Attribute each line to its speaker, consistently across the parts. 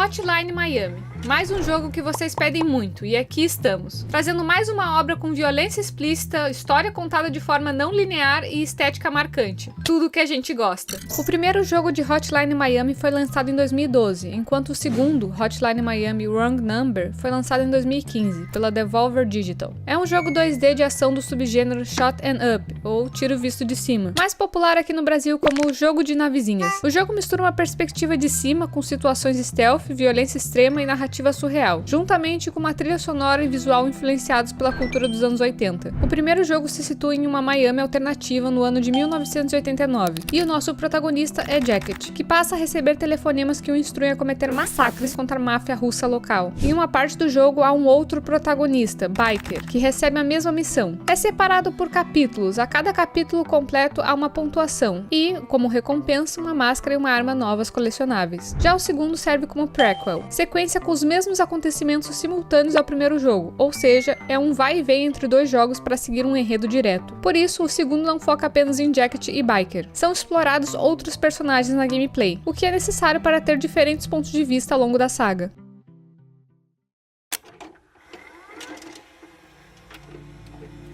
Speaker 1: Hotline Miami. Mais um jogo que vocês pedem muito, e aqui estamos, trazendo mais uma obra com violência explícita, história contada de forma não linear e estética marcante. Tudo que a gente gosta. O primeiro jogo de Hotline Miami foi lançado em 2012, enquanto o segundo, Hotline Miami Wrong Number, foi lançado em 2015, pela Devolver Digital. É um jogo 2D de ação do subgênero Shot 'em Up, ou tiro visto de cima, mais popular aqui no Brasil como o jogo de navezinhas. O jogo mistura uma perspectiva de cima com situações stealth, violência extrema e narrativa surreal, juntamente com uma trilha sonora e visual influenciados pela cultura dos anos 80. O primeiro jogo se situa em uma Miami alternativa no ano de 1989, e o nosso protagonista é Jacket, que passa a receber telefonemas que o instruem a cometer massacres contra a máfia russa local. Em uma parte do jogo há um outro protagonista, Biker, que recebe a mesma missão. É separado por capítulos, a cada capítulo completo há uma pontuação, e, como recompensa, uma máscara e uma arma novas colecionáveis. Já o segundo serve como prequel, sequência com os mesmos acontecimentos simultâneos ao primeiro jogo, ou seja, é um vai e vem entre dois jogos para seguir um enredo direto. Por isso, o segundo não foca apenas em Jacket e Biker. São explorados outros personagens na gameplay, o que é necessário para ter diferentes pontos de vista ao longo da saga.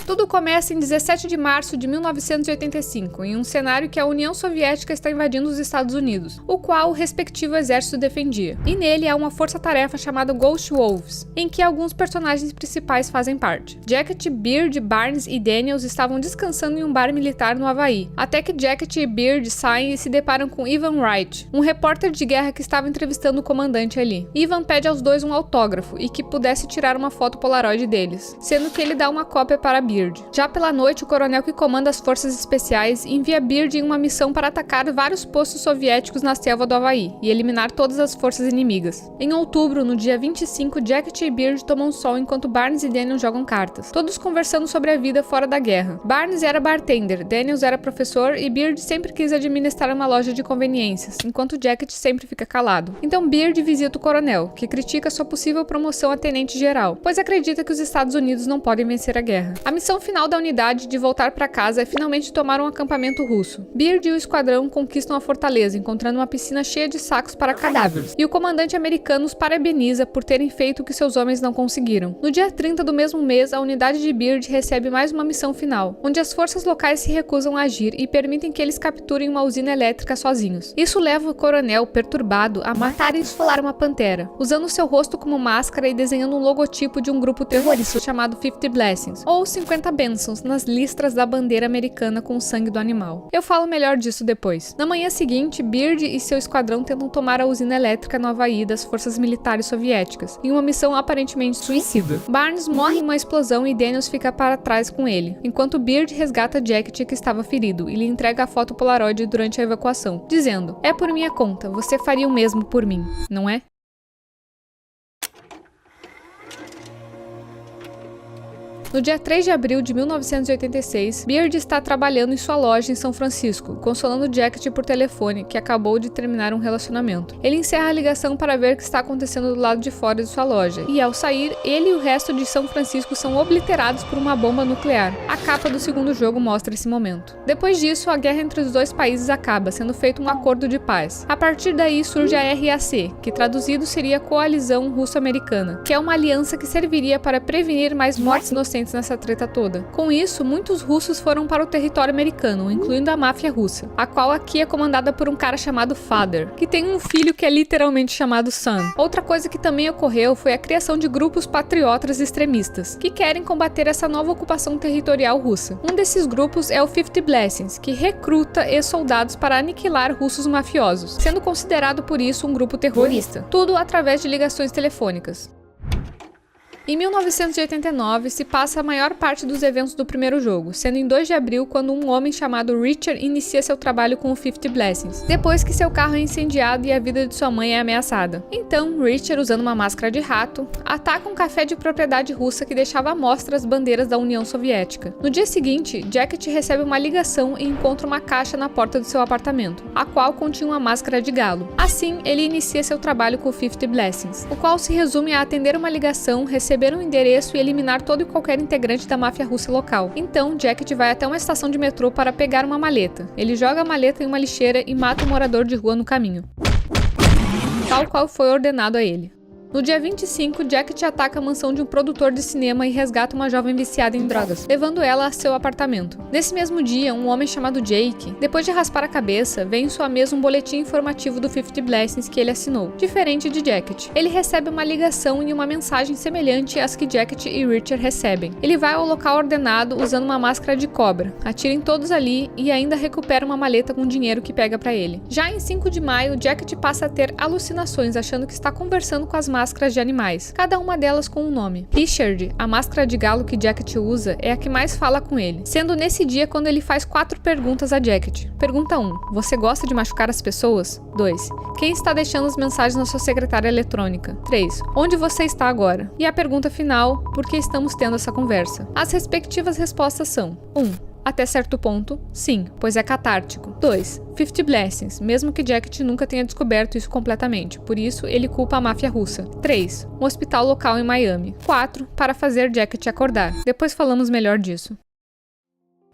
Speaker 1: Tudo começa em 17 de março de 1985, em um cenário que a União Soviética está invadindo os Estados Unidos, o qual o respectivo exército defendia. E nele há uma força-tarefa chamada Ghost Wolves, em que alguns personagens principais fazem parte. Jacket, Beard, Barnes e Daniels estavam descansando em um bar militar no Havaí, até que Jacket e Beard saem e se deparam com Ivan Wright, um repórter de guerra que estava entrevistando o comandante ali. Ivan pede aos dois um autógrafo e que pudesse tirar uma foto polaroid deles, sendo que ele dá uma cópia para Beard. Já pela noite, o coronel que comanda as forças especiais envia Beard em uma missão para atacar vários postos soviéticos na selva do Havaí e eliminar todas as forças inimigas. Em outubro, no dia 25, Jacket e Beard tomam sol enquanto Barnes e Daniels jogam cartas, todos conversando sobre a vida fora da guerra. Barnes era bartender, Daniels era professor e Beard sempre quis administrar uma loja de conveniências, enquanto Jacket sempre fica calado. Então Beard visita o coronel, que critica sua possível promoção a tenente-geral, pois acredita que os Estados Unidos não podem vencer a guerra. A missão final da unidade de voltar para casa é finalmente tomar um acampamento russo. Beard e o esquadrão conquistam a fortaleza, encontrando uma piscina cheia de sacos para cadáveres, e o comandante americano os parabeniza por terem feito o que seus homens não conseguiram. No dia 30 do mesmo mês, a unidade de Beard recebe mais uma missão final, onde as forças locais se recusam a agir e permitem que eles capturem uma usina elétrica sozinhos. Isso leva o coronel, perturbado, a matar e esfolar uma pantera, usando seu rosto como máscara e desenhando um logotipo de um grupo terrorista chamado 50 Blessings, ou 50 bênçãos nas listras da bandeira americana com o sangue do animal. Eu falo melhor disso depois. Na manhã seguinte, Beard e seu esquadrão tentam tomar a usina elétrica no Havaí das forças militares soviéticas, em uma missão aparentemente suicida. Barnes morre em uma explosão e Daniels fica para trás com ele, enquanto Beard resgata Jacket, que estava ferido, e lhe entrega a foto Polaroid durante a evacuação, dizendo: "É por minha conta, você faria o mesmo por mim, não é?" No dia 3 de abril de 1986, Beard está trabalhando em sua loja em São Francisco, consolando Jacket por telefone, que acabou de terminar um relacionamento. Ele encerra a ligação para ver o que está acontecendo do lado de fora de sua loja, e ao sair, ele e o resto de São Francisco são obliterados por uma bomba nuclear. A capa do segundo jogo mostra esse momento. Depois disso, a guerra entre os dois países acaba, sendo feito um acordo de paz. A partir daí surge a RAC, que traduzido seria Coalizão Russo-Americana, que é uma aliança que serviria para prevenir mais mortes inocentes nessa treta toda. Com isso, muitos russos foram para o território americano, incluindo a máfia russa, a qual aqui é comandada por um cara chamado Father, que tem um filho que é literalmente chamado Son. Outra coisa que também ocorreu foi a criação de grupos patriotas extremistas, que querem combater essa nova ocupação territorial russa. Um desses grupos é o 50 Blessings, que recruta ex-soldados para aniquilar russos mafiosos, sendo considerado por isso um grupo terrorista. Tudo através de ligações telefônicas. Em 1989, se passa a maior parte dos eventos do primeiro jogo, sendo em 2 de abril quando um homem chamado Richard inicia seu trabalho com o 50 Blessings, depois que seu carro é incendiado e a vida de sua mãe é ameaçada. Então, Richard, usando uma máscara de rato, ataca um café de propriedade russa que deixava à mostra as bandeiras da União Soviética. No dia seguinte, Jacket recebe uma ligação e encontra uma caixa na porta do seu apartamento, a qual continha uma máscara de galo. Assim, ele inicia seu trabalho com o 50 Blessings, o qual se resume a atender uma ligação, receber um endereço e eliminar todo e qualquer integrante da máfia russa local. Então, Jacket vai até uma estação de metrô para pegar uma maleta. Ele joga a maleta em uma lixeira e mata um morador de rua no caminho. tal qual foi ordenado a ele. No dia 25, Jacket ataca a mansão de um produtor de cinema e resgata uma jovem viciada em drogas, levando ela a seu apartamento. Nesse mesmo dia, um homem chamado Jake, depois de raspar a cabeça, vê em sua mesa um boletim informativo do 50 Blessings que ele assinou, diferente de Jacket. Ele recebe uma ligação e uma mensagem semelhante às que Jacket e Richard recebem. Ele vai ao local ordenado usando uma máscara de cobra, atira em todos ali e ainda recupera uma maleta com dinheiro que pega pra ele. Já em 5 de maio, Jacket passa a ter alucinações, achando que está conversando com as máscaras de animais, cada uma delas com um nome. Richard, a máscara de galo que Jacket usa, é a que mais fala com ele, sendo nesse dia quando ele faz 4 perguntas a Jacket. Pergunta 1. Você gosta de machucar as pessoas? 2. Quem está deixando as mensagens na sua secretária eletrônica? 3. Onde você está agora? E a pergunta final, por que estamos tendo essa conversa? As respectivas respostas são: 1. Até certo ponto, sim, pois é catártico. 2. 50 Blessings, mesmo que Jacket nunca tenha descoberto isso completamente, por isso ele culpa a máfia russa. 3. Um hospital local em Miami. 4. Para fazer Jacket acordar. Depois falamos melhor disso.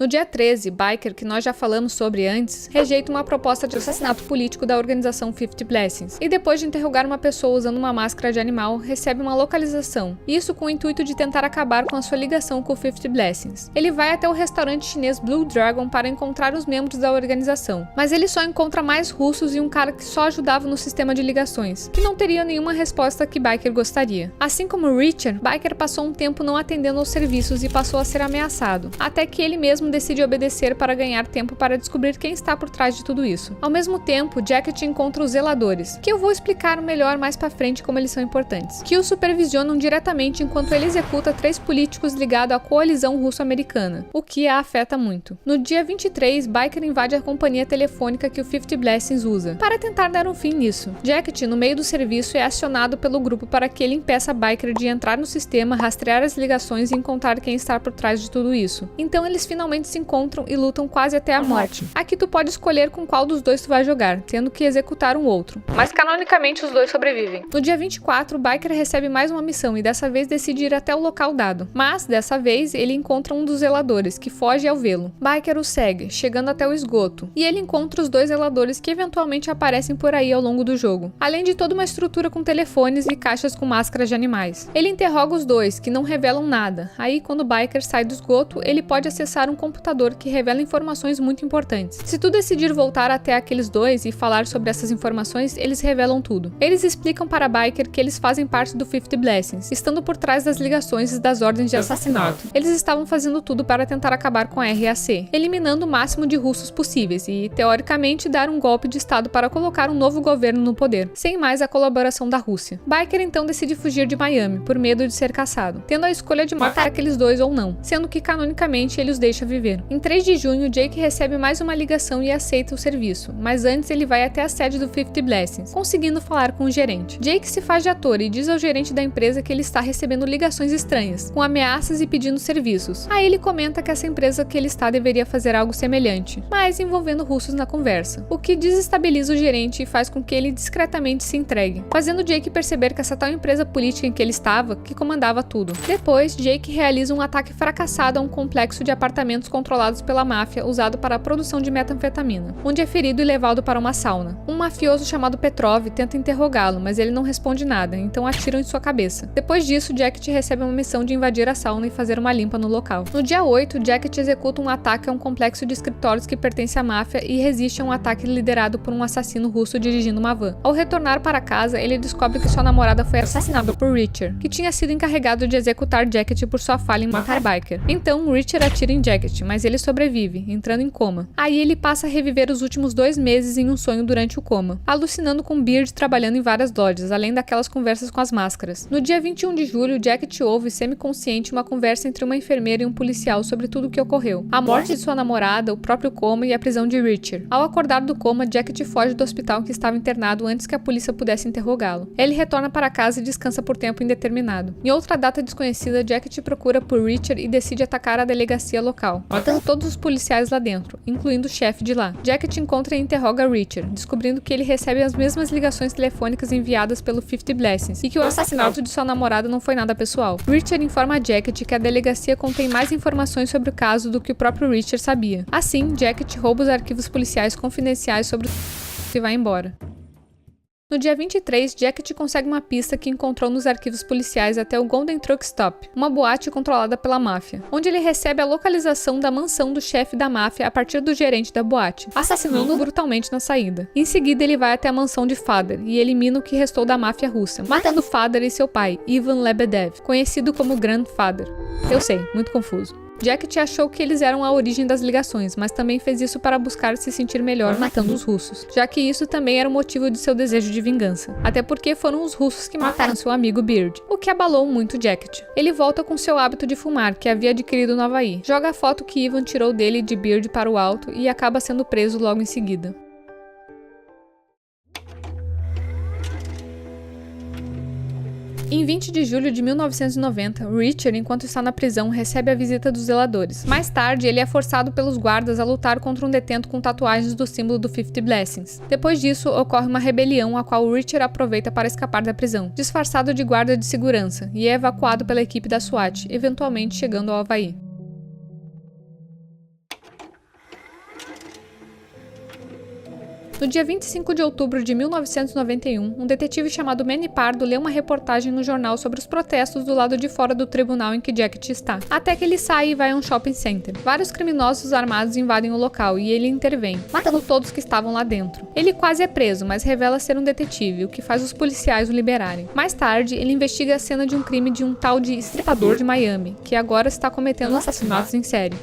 Speaker 1: No dia 13, Biker, que nós já falamos sobre antes, rejeita uma proposta de assassinato político da organização 50 Blessings e depois de interrogar uma pessoa usando uma máscara de animal, recebe uma localização, isso com o intuito de tentar acabar com a sua ligação com o 50 Blessings. Ele vai até o restaurante chinês Blue Dragon para encontrar os membros da organização, mas ele só encontra mais russos e um cara que só ajudava no sistema de ligações, que não teria nenhuma resposta que Biker gostaria. Assim como Richard, Biker passou um tempo não atendendo aos serviços e passou a ser ameaçado, até que ele mesmo decide obedecer para ganhar tempo para descobrir quem está por trás de tudo isso. Ao mesmo tempo, Jacket encontra os zeladores, que eu vou explicar melhor mais pra frente como eles são importantes, que o supervisionam diretamente enquanto ele executa 3 políticos ligados à coalizão russo-americana, o que a afeta muito. No dia 23, Biker invade a companhia telefônica que o 50 Blessings usa, para tentar dar um fim nisso. Jacket, no meio do serviço, é acionado pelo grupo para que ele impeça Biker de entrar no sistema, rastrear as ligações e encontrar quem está por trás de tudo isso. Então eles finalmente se encontram e lutam quase até a morte. Aqui tu pode escolher com qual dos dois tu vai jogar, tendo que executar um outro. Mas canonicamente os dois sobrevivem. No dia 24, Biker recebe mais uma missão e dessa vez decide ir até o local dado. Mas, dessa vez, ele encontra um dos zeladores, que foge ao vê-lo. Biker o segue, chegando até o esgoto. E ele encontra os 2 zeladores que eventualmente aparecem por aí ao longo do jogo. Além de toda uma estrutura com telefones e caixas com máscaras de animais. Ele interroga os 2, que não revelam nada. Aí, quando Biker sai do esgoto, ele pode acessar um computador que revela informações muito importantes. Se tu decidir voltar até aqueles 2 e falar sobre essas informações, eles revelam tudo. Eles explicam para Biker que eles fazem parte do 50 Blessings, estando por trás das ligações e das ordens de assassinato. Eles estavam fazendo tudo para tentar acabar com a RAC, eliminando o máximo de russos possíveis e, teoricamente, dar um golpe de estado para colocar um novo governo no poder, sem mais a colaboração da Rússia. Biker então decide fugir de Miami, por medo de ser caçado, tendo a escolha de matar aqueles 2 ou não, sendo que canonicamente ele os deixa viver. Em 3 de junho, Jake recebe mais uma ligação e aceita o serviço, mas antes ele vai até a sede do 50 Blessings, conseguindo falar com o gerente. Jake se faz de ator e diz ao gerente da empresa que ele está recebendo ligações estranhas, com ameaças e pedindo serviços. Aí ele comenta que essa empresa que ele está deveria fazer algo semelhante, mas envolvendo russos na conversa, o que desestabiliza o gerente e faz com que ele discretamente se entregue, fazendo Jake perceber que essa tal empresa política em que ele estava, que comandava tudo. Depois, Jake realiza um ataque fracassado a um complexo de apartamentos controlados pela máfia usado para a produção de metanfetamina, onde é ferido e levado para uma sauna. Um mafioso chamado Petrov tenta interrogá-lo, mas ele não responde nada, então atiram em sua cabeça. Depois disso, Jacket recebe uma missão de invadir a sauna e fazer uma limpa no local. No dia 8, Jacket executa um ataque a um complexo de escritórios que pertence à máfia e resiste a um ataque liderado por um assassino russo dirigindo uma van. Ao retornar para casa, ele descobre que sua namorada foi assassinada por Richard, que tinha sido encarregado de executar Jacket por sua falha em matar Biker. Então, Richard atira em Jacket, mas ele sobrevive, entrando em coma. Aí ele passa a reviver os últimos 2 meses em um sonho durante o coma, alucinando com Beard trabalhando em várias lojas, além daquelas conversas com as máscaras. No dia 21 de julho, Jacket ouve, semi-consciente, uma conversa entre uma enfermeira e um policial sobre tudo o que ocorreu. A morte de sua namorada, o próprio coma e a prisão de Richard. Ao acordar do coma, Jacket foge do hospital em que estava internado antes que a polícia pudesse interrogá-lo. Ele retorna para casa e descansa por tempo indeterminado. Em outra data desconhecida, Jacket procura por Richard e decide atacar a delegacia local, matando todos os policiais lá dentro, incluindo o chefe de lá. Jacket encontra e interroga Richard, descobrindo que ele recebe as mesmas ligações telefônicas enviadas pelo 50 Blessings e que o assassinato de sua namorada não foi nada pessoal. Richard informa a Jacket que a delegacia contém mais informações sobre o caso do que o próprio Richard sabia. Assim, Jacket rouba os arquivos policiais confidenciais sobre o e vai embora. No dia 23, Jacket consegue uma pista que encontrou nos arquivos policiais até o Golden Truck Stop, uma boate controlada pela máfia, onde ele recebe a localização da mansão do chefe da máfia a partir do gerente da boate, assassinando-o brutalmente na saída. Em seguida, ele vai até a mansão de Father e elimina o que restou da máfia russa, matando Father e seu pai, Ivan Lebedev, conhecido como Grandfather. Eu sei, muito confuso. Jacket achou que eles eram a origem das ligações, mas também fez isso para buscar se sentir melhor matando os russos, já que isso também era o motivo de seu desejo de vingança. Até porque foram os russos que mataram seu amigo Beard, o que abalou muito Jacket. Ele volta com seu hábito de fumar, que havia adquirido no Havaí, joga a foto que Ivan tirou dele e de Beard para o alto e acaba sendo preso logo em seguida. Em 20 de julho de 1990, Richard, enquanto está na prisão, recebe a visita dos zeladores. Mais tarde, ele é forçado pelos guardas a lutar contra um detento com tatuagens do símbolo do 50 Blessings. Depois disso, ocorre uma rebelião, a qual Richard aproveita para escapar da prisão, disfarçado de guarda de segurança, e é evacuado pela equipe da SWAT, eventualmente chegando ao Havaí. No dia 25 de outubro de 1991, um detetive chamado Manny Pardo lê uma reportagem no jornal sobre os protestos do lado de fora do tribunal em que Jacket está, até que ele sai e vai a um shopping center. Vários criminosos armados invadem o local e ele intervém, matando todos que estavam lá dentro. Ele quase é preso, mas revela ser um detetive, o que faz os policiais o liberarem. Mais tarde, ele investiga a cena de um crime de um tal de estripador de Miami, que agora está cometendo assassinatos em série.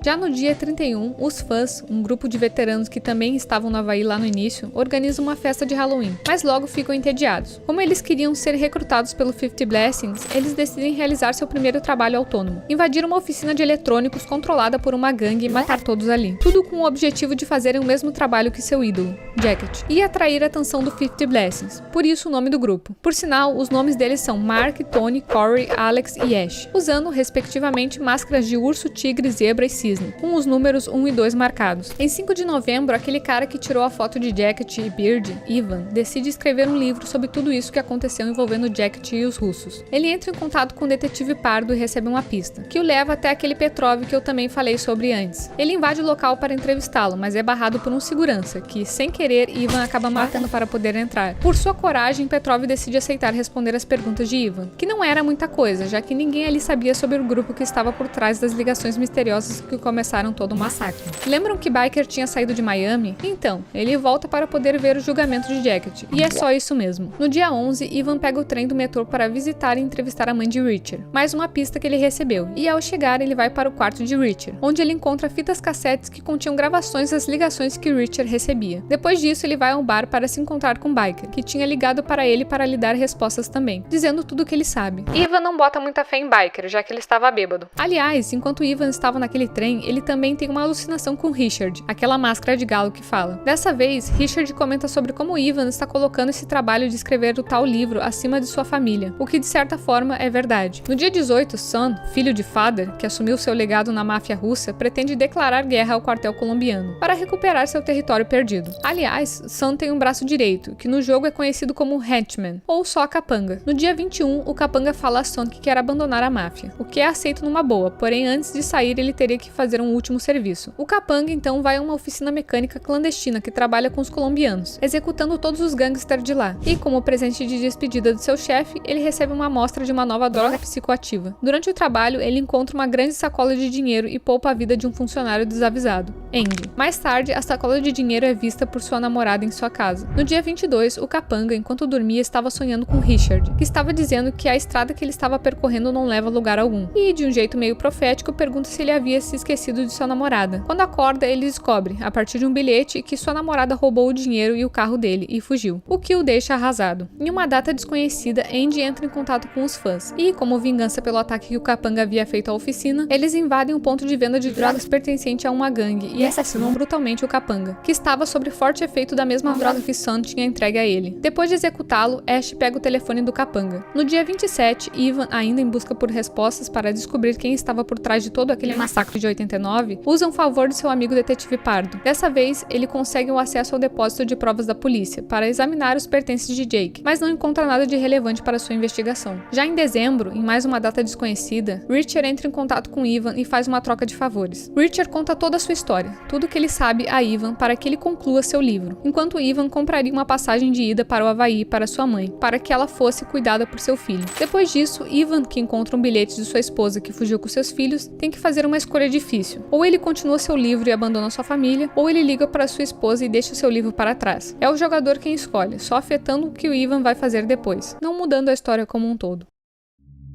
Speaker 1: Já no dia 31, os fãs, um grupo de veteranos que também estavam no Havaí lá no início, organizam uma festa de Halloween, mas logo ficam entediados. Como eles queriam ser recrutados pelo 50 Blessings, eles decidem realizar seu primeiro trabalho autônomo, invadir uma oficina de eletrônicos controlada por uma gangue e matar todos ali. Tudo com o objetivo de fazerem o mesmo trabalho que seu ídolo, Jacket, e atrair a atenção do 50 Blessings, por isso o nome do grupo. Por sinal, os nomes deles são Mark, Tony, Corey, Alex e Ash, usando, respectivamente, máscaras de urso, tigre, zebra e cisne, com os números 1 e 2 marcados. Em 5 de novembro, aquele cara que tirou a foto de Jacket e Beard, Ivan, decide escrever um livro sobre tudo isso que aconteceu envolvendo Jacket e os russos. Ele entra em contato com o detetive Pardo e recebe uma pista, que o leva até aquele Petrov que eu também falei sobre antes. Ele invade o local para entrevistá-lo, mas é barrado por um segurança, que, sem querer, Ivan acaba matando para poder entrar. Por sua coragem, Petrov decide aceitar responder as perguntas de Ivan, que não era muita coisa, já que ninguém ali sabia sobre o grupo que estava por trás das ligações misteriosas que começaram todo o massacre. Lembram que Biker tinha saído de Miami? Então, ele volta para poder ver o julgamento de Jacket, e é só isso mesmo. No dia 11, Ivan pega o trem do metrô para visitar e entrevistar a mãe de Richard, mais uma pista que ele recebeu, e ao chegar ele vai para o quarto de Richard, onde ele encontra fitas cassetes que continham gravações das ligações que Richard recebia. Depois disso, ele vai ao bar para se encontrar com Biker, que tinha ligado para ele para lhe dar respostas também, dizendo tudo o que ele sabe. Ivan não bota muita fé em Biker, já que ele estava bêbado. Aliás, enquanto Ivan estava naquele trem, ele também tem uma alucinação com Richard, aquela máscara de galo que fala. Dessa vez, Richard comenta sobre como Ivan está colocando esse trabalho de escrever o tal livro acima de sua família, o que de certa forma é verdade. No dia 18, Son, filho de Father, que assumiu seu legado na máfia russa, pretende declarar guerra ao quartel colombiano, para recuperar seu território perdido. Aliás, Son tem um braço direito, que no jogo é conhecido como Henchman, ou só a Capanga. No dia 21, o Capanga fala a Son que quer abandonar a máfia, o que é aceito numa boa, porém antes de sair ele teria que fazer um último serviço. O Capanga então vai a uma oficina mecânica clandestina que trabalha com os colombianos, executando todos os gangsters de lá. E como presente de despedida do seu chefe, ele recebe uma amostra de uma nova droga psicoativa. Durante o trabalho, ele encontra uma grande sacola de dinheiro e poupa a vida de um funcionário desavisado, Andy. Mais tarde, a sacola de dinheiro é vista por sua namorada em sua casa. No dia 22, o Capanga, enquanto dormia, estava sonhando com Richard, que estava dizendo que a estrada que ele estava percorrendo não leva a lugar algum. E, de um jeito meio profético, pergunta se ele havia se esquecido de sua namorada. Quando acorda, ele descobre, a partir de um bilhete, que sua namorada roubou o dinheiro e o carro dele e fugiu, o que o deixa arrasado. Em uma data desconhecida, Andy entra em contato com os fãs, e, como vingança pelo ataque que o Capanga havia feito à oficina, eles invadem um ponto de venda de drogas pertencente a uma gangue e assassinam brutalmente o Capanga, que estava sob forte efeito da mesma droga que Son tinha entregue a ele. Depois de executá-lo, Ash pega o telefone do Capanga. No dia 27, Ivan, ainda em busca por respostas para descobrir quem estava por trás de todo aquele massacre de 1989, usa um favor de seu amigo detetive Pardo. Dessa vez, ele consegue o acesso ao depósito de provas da polícia para examinar os pertences de Jake, mas não encontra nada de relevante para sua investigação. Já em dezembro, em mais uma data desconhecida, Richard entra em contato com Ivan e faz uma troca de favores. Richard conta toda a sua história, tudo que ele sabe a Ivan para que ele conclua seu livro, enquanto Ivan compraria uma passagem de ida para o Havaí para sua mãe, para que ela fosse cuidada por seu filho. Depois disso, Ivan, que encontra um bilhete de sua esposa que fugiu com seus filhos, tem que fazer uma escolha difícil. Ou ele continua seu livro e abandona sua família, ou ele liga para sua esposa e deixa seu livro para trás. É o jogador quem escolhe, só afetando o que o Ivan vai fazer depois, não mudando a história como um todo.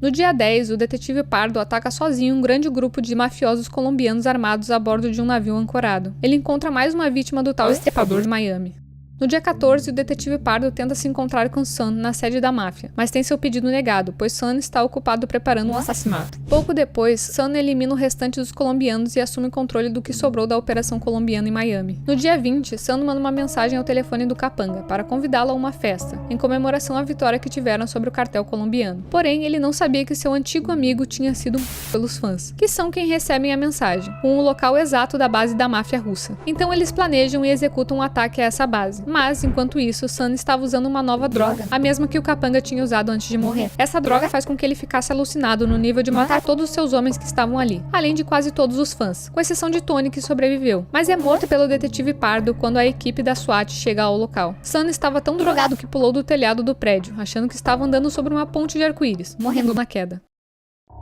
Speaker 1: No dia 10, o detetive Pardo ataca sozinho um grande grupo de mafiosos colombianos armados a bordo de um navio ancorado. Ele encontra mais uma vítima do tal estuprador de Miami. No dia 14, o detetive Pardo tenta se encontrar com Sun na sede da máfia, mas tem seu pedido negado, pois Sun está ocupado preparando um assassinato. Pouco depois, Sun elimina o restante dos colombianos e assume o controle do que sobrou da operação colombiana em Miami. No dia 20, Sun manda uma mensagem ao telefone do Capanga para convidá-lo a uma festa, em comemoração à vitória que tiveram sobre o cartel colombiano. Porém, ele não sabia que seu antigo amigo tinha sido pelos fãs, que são quem recebem a mensagem, com o local exato da base da máfia russa. Então eles planejam e executam um ataque a essa base. Mas, enquanto isso, Sun estava usando uma nova droga, a mesma que o Capanga tinha usado antes de morrer. Essa droga faz com que ele ficasse alucinado no nível de matar todos os seus homens que estavam ali, além de quase todos os fãs, com exceção de Tony, que sobreviveu, mas é morto pelo detetive Pardo quando a equipe da SWAT chega ao local. Sun estava tão drogado que pulou do telhado do prédio, achando que estava andando sobre uma ponte de arco-íris, morrendo na queda.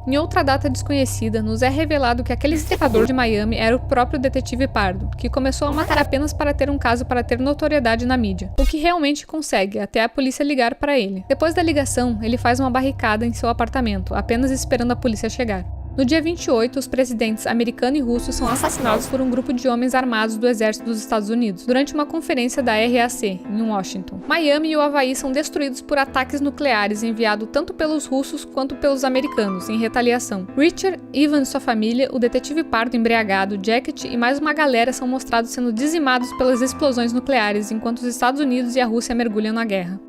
Speaker 1: Em outra data desconhecida, nos é revelado que aquele estuprador de Miami era o próprio detetive Pardo, que começou a matar apenas para ter um caso para ter notoriedade na mídia, o que realmente consegue, até a polícia ligar para ele. Depois da ligação, ele faz uma barricada em seu apartamento, apenas esperando a polícia chegar. No dia 28, os presidentes americano e russo são assassinados por um grupo de homens armados do exército dos Estados Unidos, durante uma conferência da RAC, em Washington. Miami e o Havaí são destruídos por ataques nucleares enviados tanto pelos russos quanto pelos americanos, em retaliação. Richard, Ivan e sua família, o detetive Pardo embriagado, Jacket e mais uma galera são mostrados sendo dizimados pelas explosões nucleares, enquanto os Estados Unidos e a Rússia mergulham na guerra.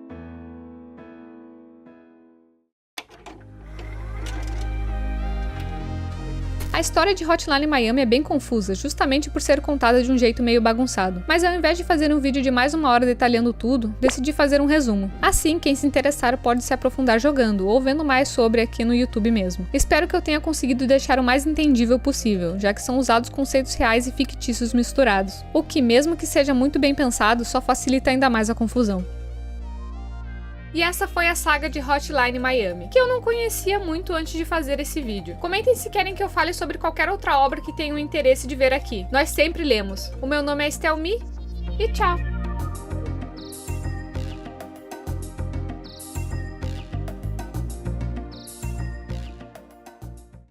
Speaker 1: A história de Hotline Miami é bem confusa, justamente por ser contada de um jeito meio bagunçado. Mas ao invés de fazer um vídeo de mais uma hora detalhando tudo, decidi fazer um resumo. Assim, quem se interessar pode se aprofundar jogando, ou vendo mais sobre aqui no YouTube mesmo. Espero que eu tenha conseguido deixar o mais entendível possível, já que são usados conceitos reais e fictícios misturados. O que, mesmo que seja muito bem pensado, só facilita ainda mais a confusão. E essa foi a saga de Hotline Miami, que eu não conhecia muito antes de fazer esse vídeo. Comentem se querem que eu fale sobre qualquer outra obra que tenham interesse de ver aqui. Nós sempre lemos. O meu nome é Estelmi e tchau!